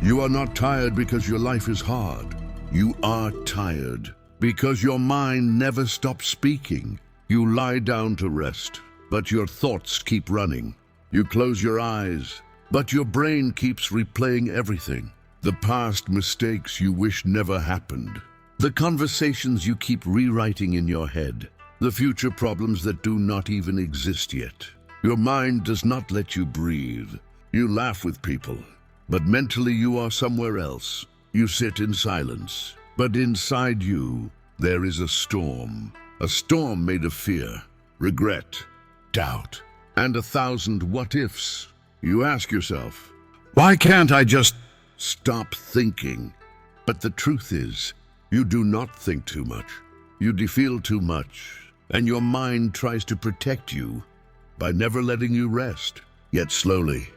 You are not tired because your life is hard. You are tired because your mind never stops speaking. You lie down to rest, but your thoughts keep running. You close your eyes, but your brain keeps replaying everything. The past mistakes you wish never happened. The conversations you keep rewriting in your head. The future problems that do not even exist yet. Your mind does not let you breathe. You laugh with people, but mentally you are somewhere else. You sit in silence, but inside you, there is a storm. A storm made of fear, regret, doubt, and 1,000 what-ifs. You ask yourself, why can't I just stop thinking? But the truth is, you do not think too much. You feel too much, and your mind tries to protect you by never letting you rest. Yet slowly,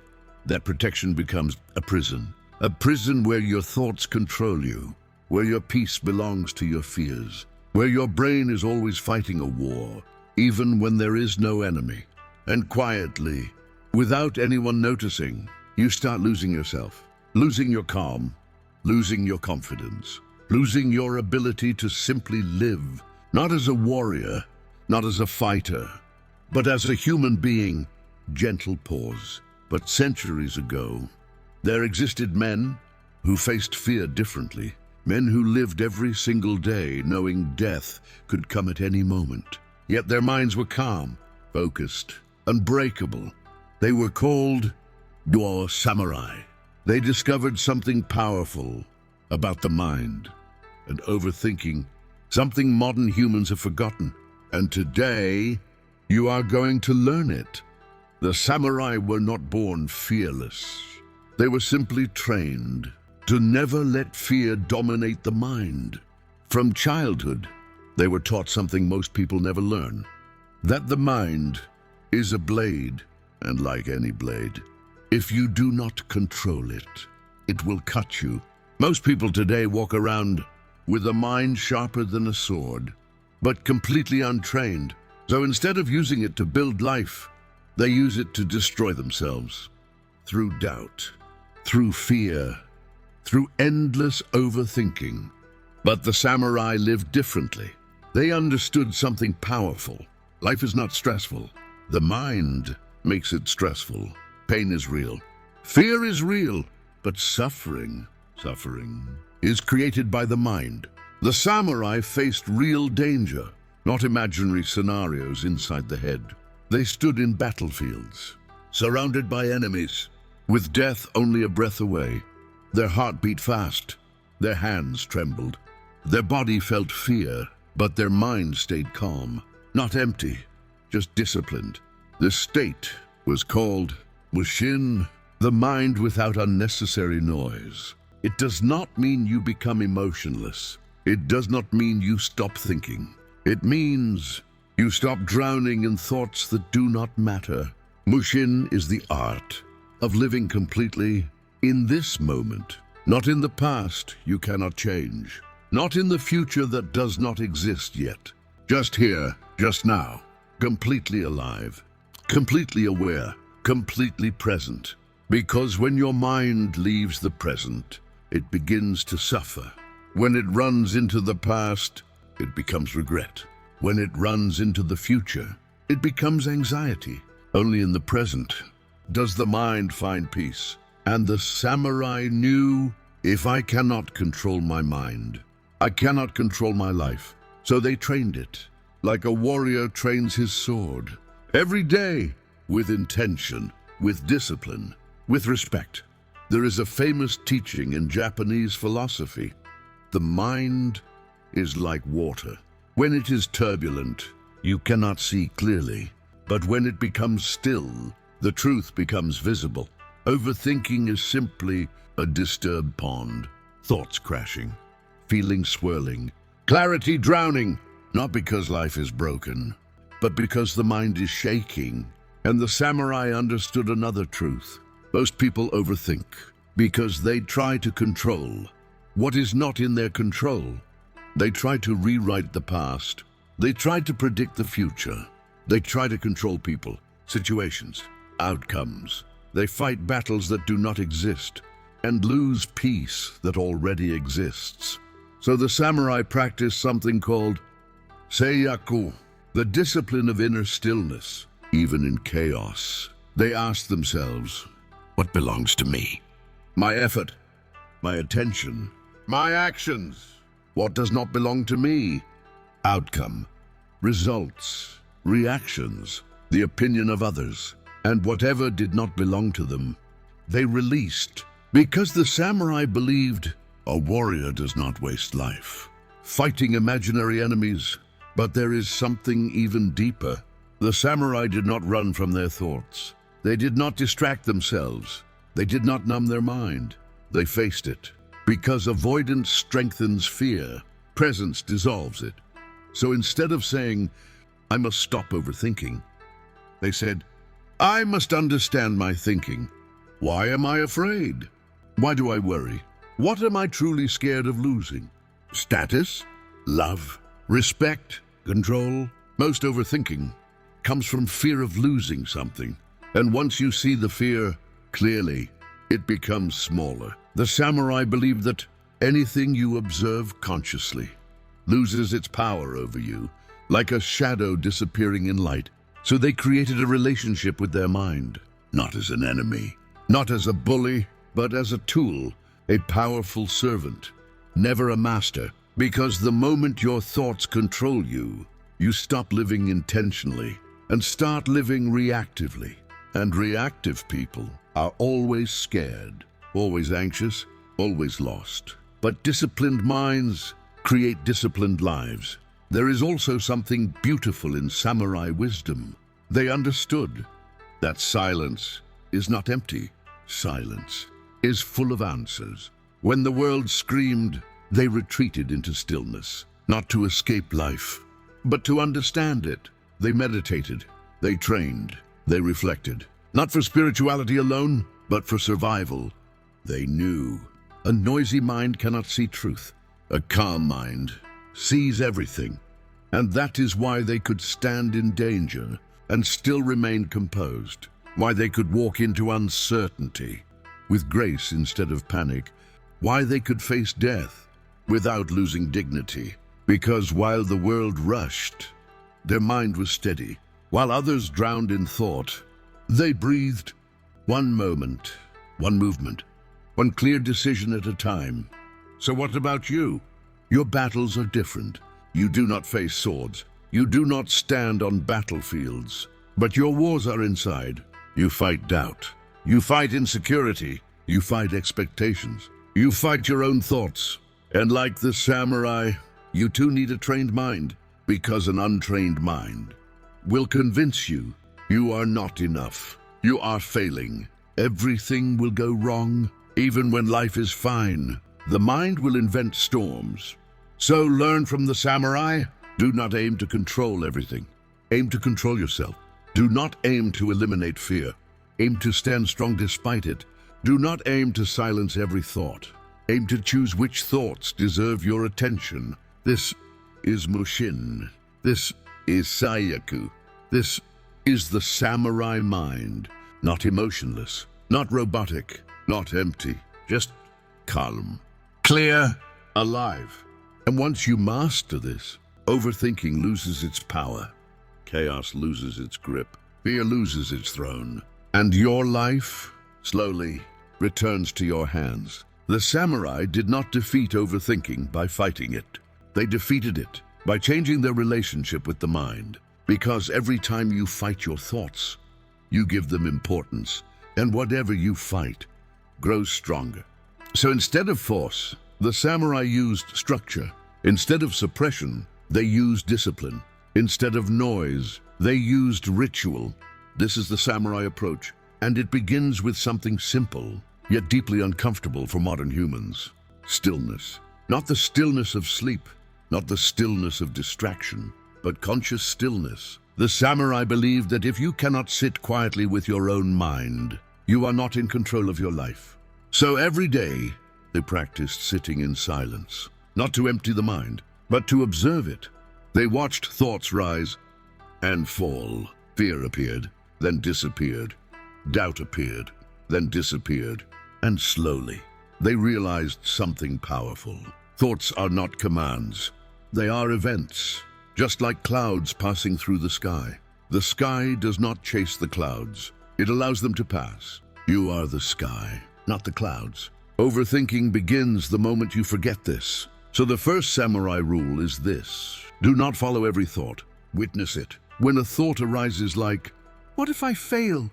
that protection becomes a prison where your thoughts control you, where your peace belongs to your fears, where your brain is always fighting a war, even when there is no enemy. And quietly, without anyone noticing, you start losing yourself, losing your calm, losing your confidence, losing your ability to simply live, not as a warrior, not as a fighter, but as a human being. Gentle pause. But centuries ago, there existed men who faced fear differently, men who lived every single day knowing death could come at any moment. Yet their minds were calm, focused, unbreakable. They were called your samurai. They discovered something powerful about the mind and overthinking, something modern humans have forgotten. And today, you are going to learn it. The samurai were not born fearless. They were simply trained to never let fear dominate the mind. From childhood, they were taught something most people never learn, that the mind is a blade, and like any blade, if you do not control it, it will cut you. Most people today walk around with a mind sharper than a sword, but completely untrained. So instead of using it to build life, they use it to destroy themselves. Through doubt, through fear, through endless overthinking. But the samurai lived differently. They understood something powerful. Life is not stressful. The mind makes it stressful. Pain is real. Fear is real. But suffering is created by the mind. The samurai faced real danger, not imaginary scenarios inside the head. They stood in battlefields, surrounded by enemies, with death only a breath away. Their heart beat fast, their hands trembled, their body felt fear, but their mind stayed calm, not empty, just disciplined. This state was called Mushin, the mind without unnecessary noise. It does not mean you become emotionless. It does not mean you stop thinking. It means you stop drowning in thoughts that do not matter. Mushin is the art of living completely in this moment, not in the past you cannot change, not in the future that does not exist yet. Just here, just now, completely alive, completely aware, completely present. Because when your mind leaves the present, it begins to suffer. When it runs into the past, it becomes regret. When it runs into the future, it becomes anxiety. Only in the present does the mind find peace. And the samurai knew, if I cannot control my mind, I cannot control my life. So they trained it, like a warrior trains his sword. Every day, with intention, with discipline, with respect. There is a famous teaching in Japanese philosophy. The mind is like water. When it is turbulent, you cannot see clearly. But when it becomes still, the truth becomes visible. Overthinking is simply a disturbed pond. Thoughts crashing, feelings swirling, clarity drowning. Not because life is broken, but because the mind is shaking. And the samurai understood another truth. Most people overthink because they try to control what is not in their control. They try to rewrite the past. They try to predict the future. They try to control people, situations, outcomes. They fight battles that do not exist. and lose peace that already exists. So the samurai practiced something called seiyaku, the discipline of inner stillness, even in chaos. They asked themselves, what belongs to me? My effort, my attention, my actions. What does not belong to me? Outcome, results, reactions, the opinion of others, and whatever did not belong to them, they released. Because the samurai believed a warrior does not waste life fighting imaginary enemies. But there is something even deeper. The samurai did not run from their thoughts. They did not distract themselves. They did not numb their mind. They faced it. Because avoidance strengthens fear, presence dissolves it. So instead of saying, I must stop overthinking, they said, I must understand my thinking. Why am I afraid? Why do I worry? What am I truly scared of losing? Status? Love? Respect? Control? Most overthinking comes from fear of losing something. And once you see the fear clearly, it becomes smaller. The samurai believed that anything you observe consciously loses its power over you, like a shadow disappearing in light. So they created a relationship with their mind, not as an enemy, not as a bully, but as a tool, a powerful servant, never a master. Because the moment your thoughts control you, you stop living intentionally and start living reactively. And reactive people are always scared, always anxious, always lost. But disciplined minds create disciplined lives. There is also something beautiful in samurai wisdom. They understood that silence is not empty. Silence is full of answers. When the world screamed, they retreated into stillness, not to escape life, but to understand it. They meditated, they trained, they reflected, not for spirituality alone, but for survival. They knew a noisy mind cannot see truth. A calm mind sees everything. And that is why they could stand in danger and still remain composed, why they could walk into uncertainty with grace instead of panic, why they could face death without losing dignity. Because while the world rushed, their mind was steady. While others drowned in thought, they breathed. One moment, one movement, one clear decision at a time. So what about you? Your battles are different. You do not face swords. You do not stand on battlefields. But your wars are inside. You fight doubt. You fight insecurity. You fight expectations. You fight your own thoughts. And like the samurai, you too need a trained mind, because an untrained mind will convince you you are not enough. You are failing. Everything will go wrong. Even when life is fine, the mind will invent storms. So learn from the samurai. Do not aim to control everything. Aim to control yourself. Do not aim to eliminate fear. Aim to stand strong despite it. Do not aim to silence every thought. Aim to choose which thoughts deserve your attention. This is Mushin. This is Seiyaku. This is the samurai mind. Not emotionless, not robotic, not empty. Just calm, clear, alive. And once you master this, overthinking loses its power. Chaos loses its grip. Fear loses its throne. And your life, slowly, returns to your hands. The samurai did not defeat overthinking by fighting it. They defeated it by changing their relationship with the mind. Because every time you fight your thoughts, you give them importance. And whatever you fight grows stronger. So instead of force, the samurai used structure. Instead of suppression, they used discipline. Instead of noise, they used ritual. This is the samurai approach. And it begins with something simple, yet deeply uncomfortable for modern humans. Stillness. Not the stillness of sleep, not the stillness of distraction, but conscious stillness. The samurai believed that if you cannot sit quietly with your own mind, you are not in control of your life. So every day, they practiced sitting in silence, not to empty the mind, but to observe it. They watched thoughts rise and fall. Fear appeared, then disappeared. Doubt appeared, then disappeared. And slowly, they realized something powerful. Thoughts are not commands. They are events, just like clouds passing through the sky. The sky does not chase the clouds. It allows them to pass. You are the sky, not the clouds. Overthinking begins the moment you forget this. So the first samurai rule is this: do not follow every thought. Witness it. When a thought arises like, "What if I fail?"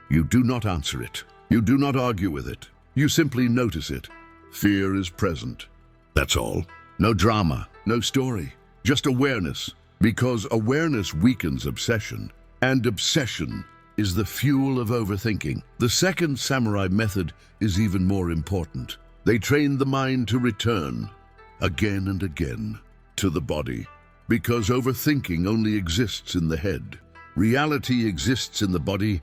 you do not answer it. You do not argue with it. You simply notice it. Fear is present. That's all. No drama, no story, just awareness. Because awareness weakens obsession, and obsession is the fuel of overthinking. The second samurai method is even more important. They train the mind to return, again and again, to the body. Because overthinking only exists in the head. Reality exists in the body,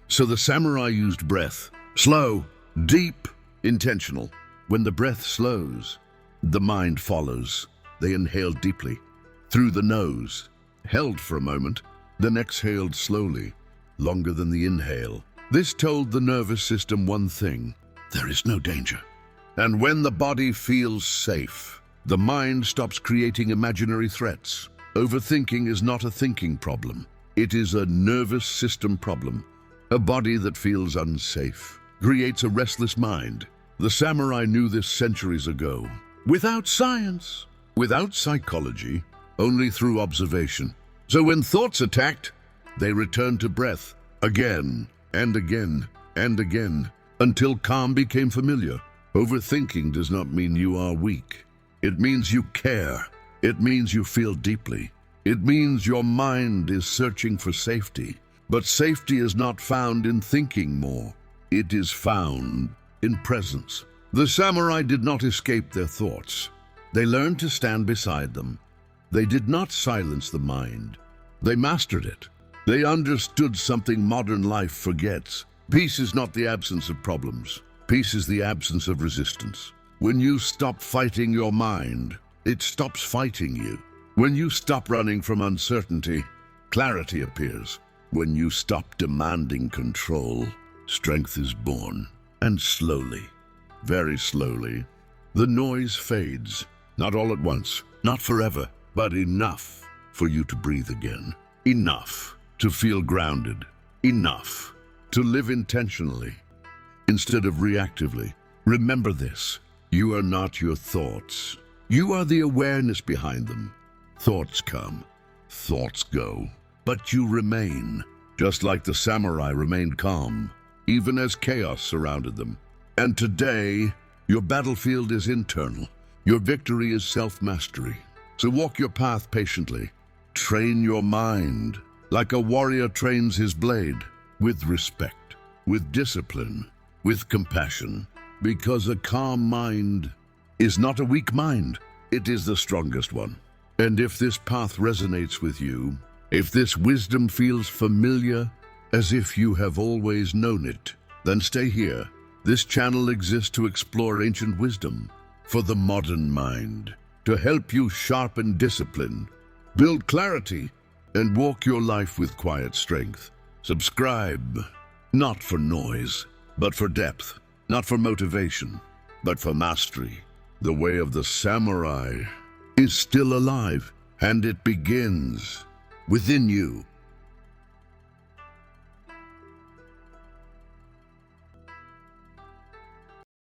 so the samurai used breath. Slow, deep, intentional. When the breath slows, the mind follows. They inhaled deeply, through the nose, held for a moment, then exhaled slowly, longer than the inhale. This told the nervous system one thing: there is no danger. And when the body feels safe, the mind stops creating imaginary threats. Overthinking is not a thinking problem. It is a nervous system problem. A body that feels unsafe creates a restless mind. The samurai knew this centuries ago. Without science, without psychology, only through observation. So when thoughts attacked, they returned to breath again and again and again until calm became familiar. Overthinking does not mean you are weak. It means you care. It means you feel deeply. It means your mind is searching for safety. But safety is not found in thinking more. It is found in presence. The samurai did not escape their thoughts. They learned to stand beside them. They did not silence the mind. They mastered it. They understood something modern life forgets. Peace is not the absence of problems. Peace is the absence of resistance. When you stop fighting your mind, it stops fighting you. When you stop running from uncertainty, clarity appears. When you stop demanding control, strength is born. And slowly, very slowly, the noise fades. Not all at once, not forever, but enough for you to breathe again. Enough to feel grounded. Enough to live intentionally instead of reactively. Remember this: you are not your thoughts. You are the awareness behind them. Thoughts come, thoughts go, but you remain, just like the samurai remained calm, even as chaos surrounded them. And today, your battlefield is internal. Your victory is self-mastery. So walk your path patiently. Train your mind like a warrior trains his blade, with respect, with discipline, with compassion. Because a calm mind is not a weak mind. It is the strongest one. And if this path resonates with you, if this wisdom feels familiar, as if you have always known it, then stay here. This channel exists to explore ancient wisdom for the modern mind, to help you sharpen discipline, build clarity, and walk your life with quiet strength. Subscribe, not for noise, but for depth, not for motivation, but for mastery. The way of the samurai is still alive, and it begins within you.